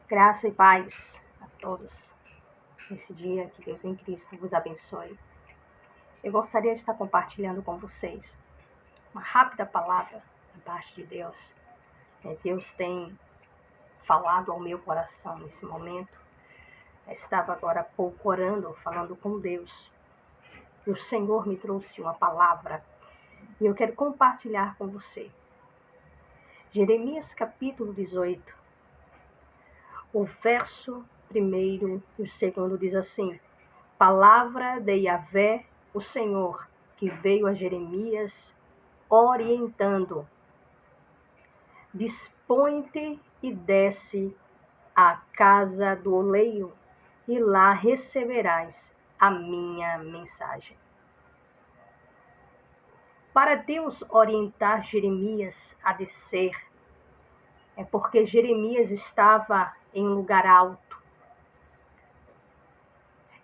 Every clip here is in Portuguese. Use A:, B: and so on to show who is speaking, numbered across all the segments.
A: Graça e paz a todos nesse dia, que Deus em Cristo vos abençoe. Eu gostaria de estar compartilhando com vocês uma rápida palavra da parte de Deus. Deus tem falado ao meu coração nesse momento. Eu estava agora há pouco orando, falando com Deus. E o Senhor me trouxe uma palavra e eu quero compartilhar com você. Jeremias capítulo 18, o verso 1 e o 2 diz assim: Palavra de Yahvé, o Senhor, que veio a Jeremias orientando: Dispõe-te e desce à casa do oleiro, e lá receberás a minha mensagem. Para Deus orientar Jeremias a descer, é porque Jeremias estava em um lugar alto.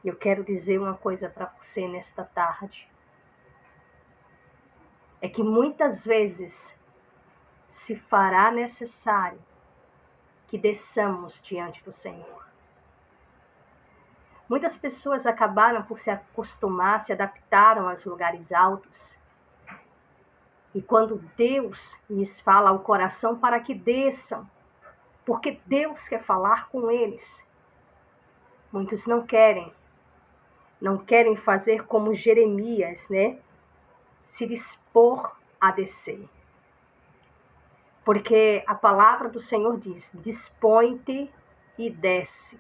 A: Eu quero dizer uma coisa para você nesta tarde. É que muitas vezes se fará necessário que desçamos diante do Senhor. Muitas pessoas acabaram por se acostumar, se adaptaram aos lugares altos. E quando Deus lhes fala ao coração para que desçam, porque Deus quer falar com eles, muitos não querem fazer como Jeremias, se dispor a descer. Porque a palavra do Senhor diz: dispõe-te e desce.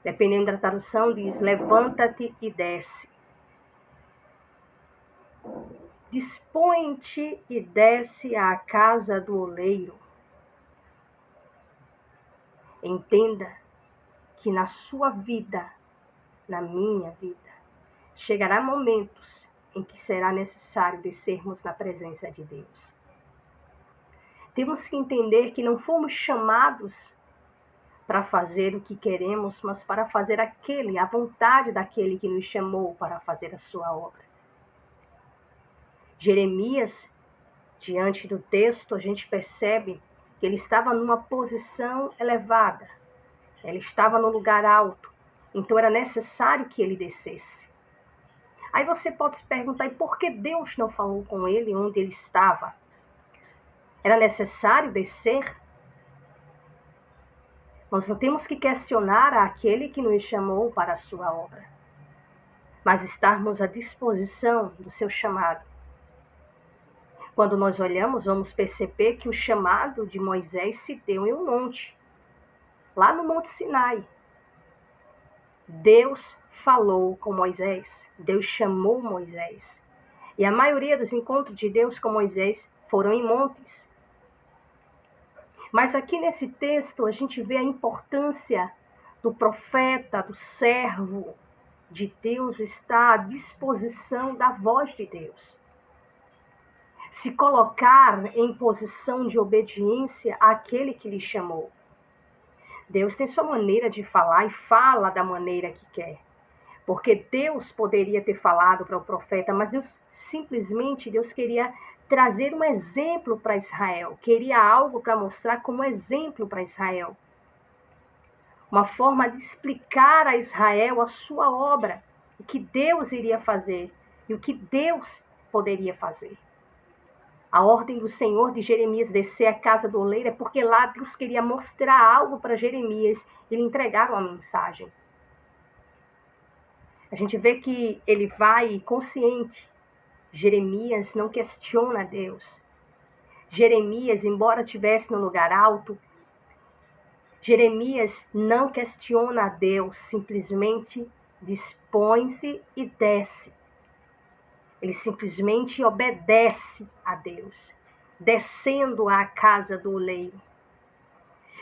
A: Dependendo da tradução, diz: levanta-te e desce. Dispõe-te e desce à casa do oleiro. Entenda que na sua vida, na minha vida, chegará momentos em que será necessário descermos na presença de Deus. Temos que entender que não fomos chamados para fazer o que queremos, mas para fazer a vontade daquele que nos chamou para fazer a sua obra. Jeremias, diante do texto, a gente percebe que ele estava numa posição elevada, ele estava no lugar alto, então era necessário que ele descesse. Aí você pode se perguntar, e por que Deus não falou com ele onde ele estava? Era necessário descer? Nós não temos que questionar aquele que nos chamou para a sua obra, mas estarmos à disposição do seu chamado. Quando nós olhamos, vamos perceber que o chamado de Moisés se deu em um monte, lá no Monte Sinai. Deus falou com Moisés, Deus chamou Moisés. E a maioria dos encontros de Deus com Moisés foram em montes. Mas aqui nesse texto a gente vê a importância do profeta, do servo de Deus estar à disposição da voz de Deus. Se colocar em posição de obediência àquele que lhe chamou. Deus tem sua maneira de falar e fala da maneira que quer. Porque Deus poderia ter falado para o profeta, mas Deus queria trazer um exemplo para Israel. Queria algo para mostrar como exemplo para Israel. Uma forma de explicar a Israel a sua obra, o que Deus iria fazer e o que Deus poderia fazer. A ordem do Senhor de Jeremias descer à casa do oleiro é porque lá Deus queria mostrar algo para Jeremias e lhe entregar uma mensagem. A gente vê que ele vai consciente. Jeremias não questiona Deus. Jeremias, embora estivesse no lugar alto, Jeremias não questiona a Deus, simplesmente dispõe-se e desce. Ele simplesmente obedece a Deus, descendo à casa do oleiro.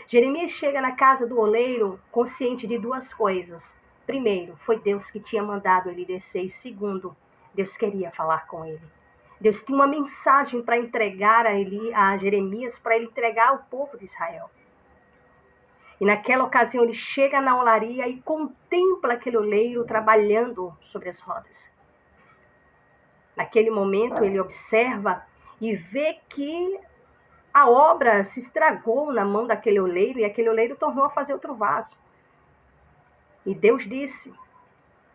A: Jeremias chega na casa do oleiro consciente de duas coisas. Primeiro, foi Deus que tinha mandado ele descer. E segundo, Deus queria falar com ele. Deus tinha uma mensagem para entregar a Jeremias, para ele entregar ao povo de Israel. E naquela ocasião ele chega na olaria e contempla aquele oleiro trabalhando sobre as rodas. Naquele momento ele observa e vê que a obra se estragou na mão daquele oleiro e aquele oleiro tornou a fazer outro vaso. E Deus disse: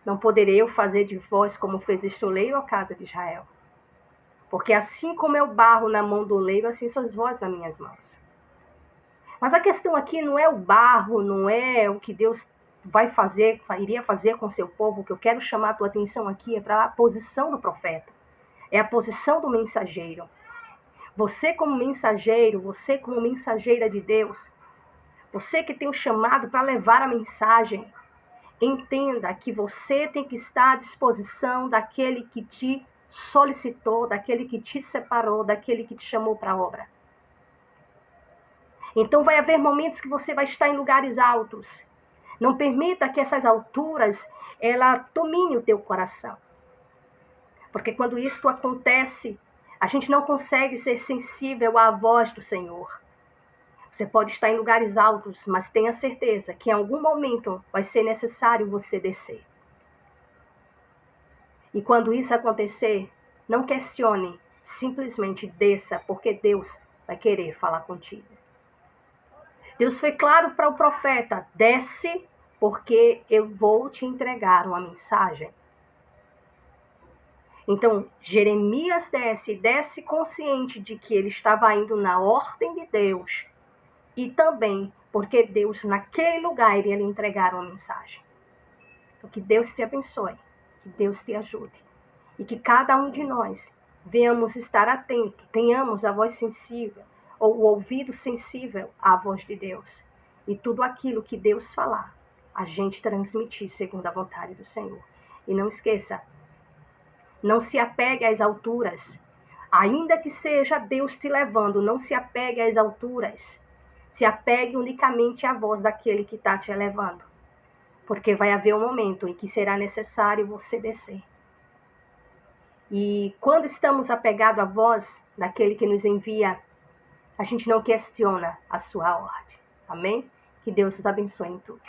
A: não poderei eu fazer de vós como fez este oleiro, a casa de Israel. Porque assim como é o barro na mão do oleiro, assim sois vós nas minhas mãos. Mas a questão aqui não é o barro, não é o que Deus iria fazer com o seu povo. O que eu quero chamar a tua atenção aqui é para a posição do profeta. É a posição do mensageiro. Você como mensageiro, você como mensageira de Deus, você que tem o chamado para levar a mensagem, entenda que você tem que estar à disposição daquele que te solicitou, daquele que te separou, daquele que te chamou para a obra. Então vai haver momentos que você vai estar em lugares altos. Não permita que essas alturas, ela domine o teu coração. Porque quando isto acontece, a gente não consegue ser sensível à voz do Senhor. Você pode estar em lugares altos, mas tenha certeza que em algum momento vai ser necessário você descer. E quando isso acontecer, não questione, simplesmente desça, porque Deus vai querer falar contigo. Deus foi claro para o profeta: desce, porque eu vou te entregar uma mensagem. Então, Jeremias desce consciente de que ele estava indo na ordem de Deus e também porque Deus, naquele lugar, iria lhe entregar uma mensagem. Então, que Deus te abençoe, que Deus te ajude e que cada um de nós venhamos estar atento, tenhamos a voz sensível ou o ouvido sensível à voz de Deus e tudo aquilo que Deus falar, a gente transmitir segundo a vontade do Senhor. E não esqueça, não se apegue às alturas. Ainda que seja Deus te levando, não se apegue às alturas. Se apegue unicamente à voz daquele que está te elevando. Porque vai haver um momento em que será necessário você descer. E quando estamos apegados à voz daquele que nos envia, a gente não questiona a sua ordem. Amém? Que Deus os abençoe em tudo.